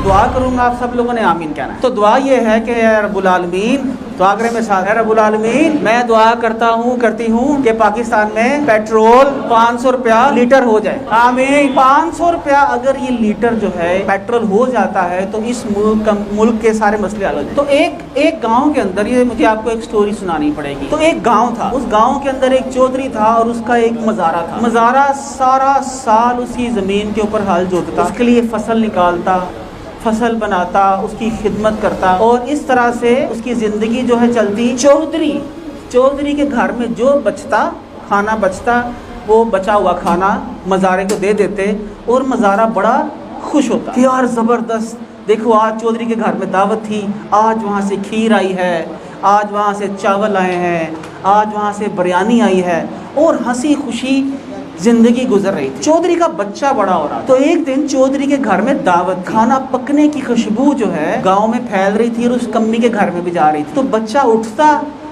دعا کروں گا، آپ سب لوگوں نے آمین کہنا ہے۔ تو دعا یہ ہے کہ اے رب العالمین، تو آگرے میں ساتھ، اے رب العالمین میں دعا کرتی ہوں کہ پاکستان میں پیٹرول 500 روپیہ لیٹر ہو جائے، آمین۔ 500 روپیہ اگر یہ لیٹر جو ہے پیٹرول ہو جاتا ہے تو اس ملک کے سارے مسئلے حل ہو جائیں۔ تو ایک گاؤں کے اندر، یہ مجھے آپ کو ایک سٹوری سنانی پڑے گی۔ تو ایک گاؤں تھا، اس گاؤں کے اندر ایک چودھری تھا اور اس کا ایک مزارہ تھا۔ مزارہ سارا سال اس کی زمین کے اوپر ہل جوتتا، اس کے لیے فصل نکالتا، فصل بناتا، اس کی خدمت کرتا، اور اس طرح سے اس کی زندگی جو ہے چلتی۔ چودھری کے گھر میں جو کھانا بچتا، وہ بچا ہوا کھانا مزارے کو دے دیتے اور مزارہ بڑا خوش ہوتا کہ یار زبردست، دیکھو آج چودھری کے گھر میں دعوت تھی، آج وہاں سے کھیر آئی ہے، آج وہاں سے چاول آئے ہیں، آج وہاں سے بریانی آئی ہے، اور ہنسی خوشی زندگی گزر رہی تھی۔ چودھری کا بچہ بڑا ہو رہا تو ایک دن چودھری کے گھر میں دعوت، کھانا پکنے کی خوشبو جو ہے گاؤں میں پھیل رہی تھی اور اس کمی کے گھر میں بھی جا رہی تھی۔ تو بچہ اٹھتا،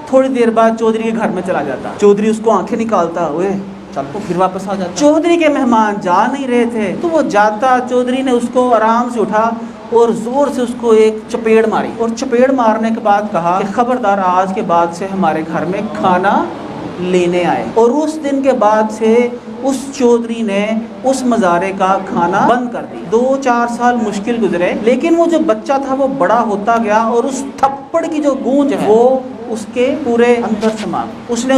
تھوڑی دیر بعد چودھری کے گھر میں چلا جاتا، چودھری اس کو آنکھیں نکالتا، اوے چل تو پھر واپس آ جاتا۔ چودھری کے مہمان جا نہیں رہے تھے تو وہ جاتا، چودھری نے اس کو آرام سے اٹھا اور زور سے اس کو ایک چپیڑ ماری، اور چپیڑ مارنے کے بعد کہا کہ خبردار، آج کے بعد سے ہمارے گھر میں کھانا لینے آئے۔ اور اس دن کے بعد سے اس چودھری نے اس مزارے کا کھانا بند کر دیا۔ 2-4 سال مشکل گزرے، لیکن وہ جو بچہ تھا وہ بڑا ہوتا گیا اور اس تھپڑ کی جو گونج ہے وہ اس کے پورے اندر سما گئی۔ اس نے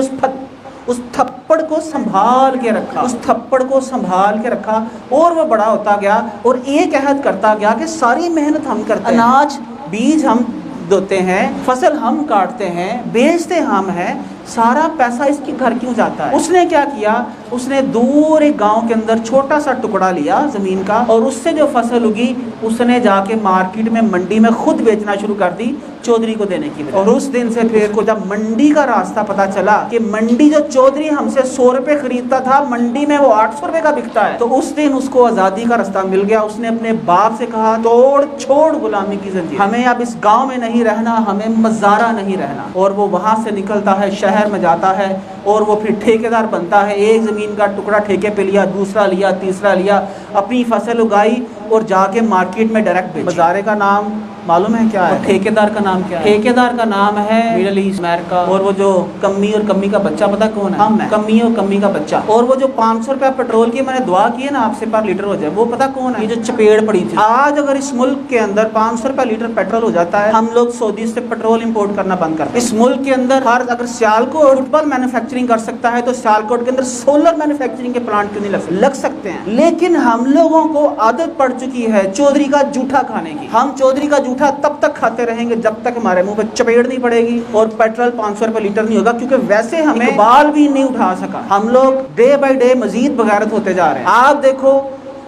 اس تھپڑ کو سنبھال کے رکھا اور وہ بڑا ہوتا گیا اور ایک عہد کرتا گیا کہ ساری محنت ہم کرتے ہیں، اناج بیج ہم دوتے ہیں، فصل ہم کاٹتے ہیں، بیچتے ہم ہیں، سارا پیسہ اس کے گھر کیوں جاتا ہے؟ اس نے کیا کیا، اس نے دور ایک گاؤں کے اندر چھوٹا سا ٹکڑا لیا زمین کا، اور اس سے جو فصل اگی اس نے جا کے مارکیٹ میں، منڈی میں خود بیچنا شروع کر دی چودھری کو دینے کی وجہ۔ اور اس دن سے پھر کو جب منڈی کا راستہ پتا چلا کہ منڈی جو چودھری ہم سے 100 روپے خریدتا تھا، منڈی میں وہ 800 روپے کا بکتا ہے، تو اس دن اس کو آزادی کا راستہ مل گیا۔ اس نے اپنے باپ سے کہا، توڑ چھوڑ غلامی کی زنجیر، ہمیں اب اس گاؤں میں نہیں رہنا، ہمیں مزارہ نہیں رہنا۔ اور وہ وہاں سے نکلتا ہے، شہر میں جاتا ہے، اور وہ پھر ٹھیکیدار بنتا ہے، ایک زمین کا ٹکڑا ٹھیکے پہ لیا، دوسرا لیا، تیسرا لیا، اپنی فصل اگائی اور جا کے مارکیٹ میں ڈائریکٹ بیچی۔ مزارے کا نام معلوم ہے کیا ہے؟ ٹھیکیدار کا نام کیا ہے؟ ٹھیکیدار کا نام ہے مڈل ایسٹ امریکہ۔ اور وہ جو کمی اور کمی کا بچہ پتا کون ہے؟ ہم ہے، کمی اور کمی کا بچہ۔ اور وہ جو 500 روپیہ پیٹرول کی میں نے دعا کی ہے نا آپ سے پر لیٹر ہو جائے، وہ پتا کون ہے؟ یہ جو چپیڑ پڑی تھی۔ آج اگر اس ملک کے اندر 500 روپیہ لیٹر پیٹرول ہو جاتا ہے، ہم لوگ سعودی سے پیٹرول امپورٹ کرنا بند کرتے ہیں۔ اس ملک کے اندر اگر سیالکوٹ فٹ بال مینوفیکچرنگ کر سکتا ہے تو سیالکوٹ کے اندر سولر مینوفیکچرنگ کے پلانٹ کیوں نہیں لگ سکتے ہیں؟ لیکن ہم لوگوں کو عادت پڑ چکی ہے چودھری کا جھوٹا کھانے کی۔ ہم چودھری کا جھوٹا تب تک کھاتے رہیں گے جب تک ہمارے منہ پہ چپیڑ نہیں پڑے گی اور پیٹرول 500 روپے لیٹر نہیں ہوگا، کیونکہ ویسے ہمیں بال بھی نہیں اٹھا سکا۔ ہم لوگ ڈے بائی ڈے مزید بغیرت ہوتے جا رہے ہیں۔ آپ دیکھو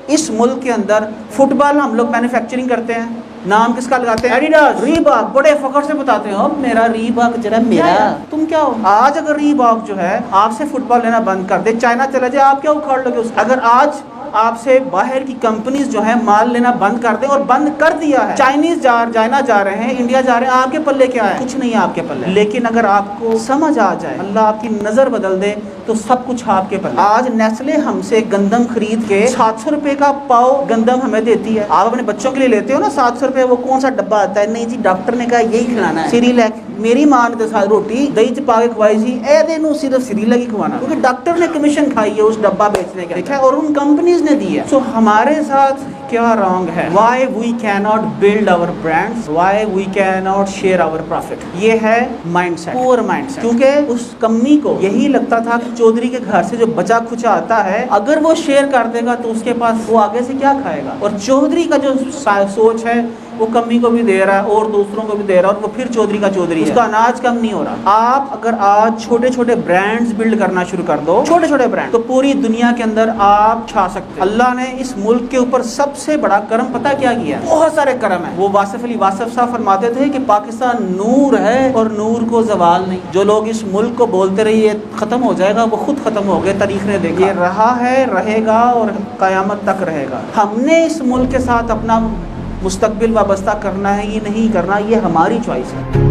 اس ملک کے اندر فٹ بال ہم لوگ مینوفیکچرنگ کرتے ہیں، نام کس کا لگاتے ہیں؟ ایڈیڈاس، ریباک، بڑے فخر سے بتاتے ہیں میرا ریباک جرا میرا، تم کیا ہو؟ آج اگر ریباک جو ہے آپ سے فٹ بال لینا بند کر دے، چائنا چلا جائے، آپ کیا اکھاڑ لگے اس؟ اگر آج آپ سے باہر کی کمپنیز جو ہیں مال لینا بند کر دیں، اور بند کر دیا ہے، چائنیز چائنا جا رہے ہیں، انڈیا جا رہے ہیں، آپ کے پلے کیا ہے؟ کچھ نہیں ہے آپ کے پلے۔ لیکن اگر آپ کو سمجھ آ جائے، اللہ آپ کی نظر بدل دے، تو سب کچھ آپ کے پلے۔ آج نیسلے ہم سے گندم خرید کے 700 روپے کا پاؤ گندم ہمیں دیتی ہے۔ آپ اپنے بچوں کے لیے لیتے ہو نا 700 روپے، وہ کون سا ڈبہ آتا ہے؟ نہیں جی ڈاکٹر نے کہا یہی کھلانا ہے، سیریلیک۔ میری ماں نے تو روٹی دہی چ پا کے کھوائی سی، اے دینو صرف سیریلیک ہی کھوانا، کیونکہ ڈاکٹر نے کمیشن کھائی ہے اس ڈبہ بیچنے کا، دیکھا، اور ان کمپنیز نے دی ہے۔ سو ہمارے ساتھ کیا رانگ ہے؟ why we cannot build our brands, why we cannot share our profit؟ یہ ہے مائنڈ سیٹ، پور مائنڈ سیٹ۔ کیونکہ اس کمی کو یہی لگتا تھا کہ چودھری کے گھر سے جو بچا کھچا آتا ہے، اگر وہ شیئر کر دے گا تو اس کے پاس وہ آگے سے کیا کھائے گا؟ اور چودھری کا جو سوچ ہے وہ کمی کو بھی دے رہا ہے اور دوسروں کو بھی دے رہا ہے، اور وہ پھر چودھری کا چودھری ہے، اس کا اناج کم نہیں ہو رہا۔ آپ اگر آج چھوٹے چھوٹے برانڈز بلڈ کرنا شروع کر دو، چھوٹے چھوٹے برانڈ، تو پوری دنیا کے اندر آپ چھا سکتے ہیں۔ اللہ نے اس ملک کے اوپر سب سے بڑا کرم پتہ کیا کیا؟ بہت سارے کرم ہیں۔ وہ واصف علی واصف صاحب فرماتے تھے کہ پاکستان نور ہے اور نور کو زوال نہیں۔ جو لوگ اس ملک کو بولتے رہے یہ ختم ہو جائے گا، وہ خود ختم ہو گئے، تاریخ نے دیکھا، یہ رہا ہے، رہے گا اور قیامت تک رہے گا۔ ہم نے اس ملک کے ساتھ اپنا مستقبل وابستہ کرنا ہے، یہ نہیں کرنا، یہ ہماری چوائس ہے۔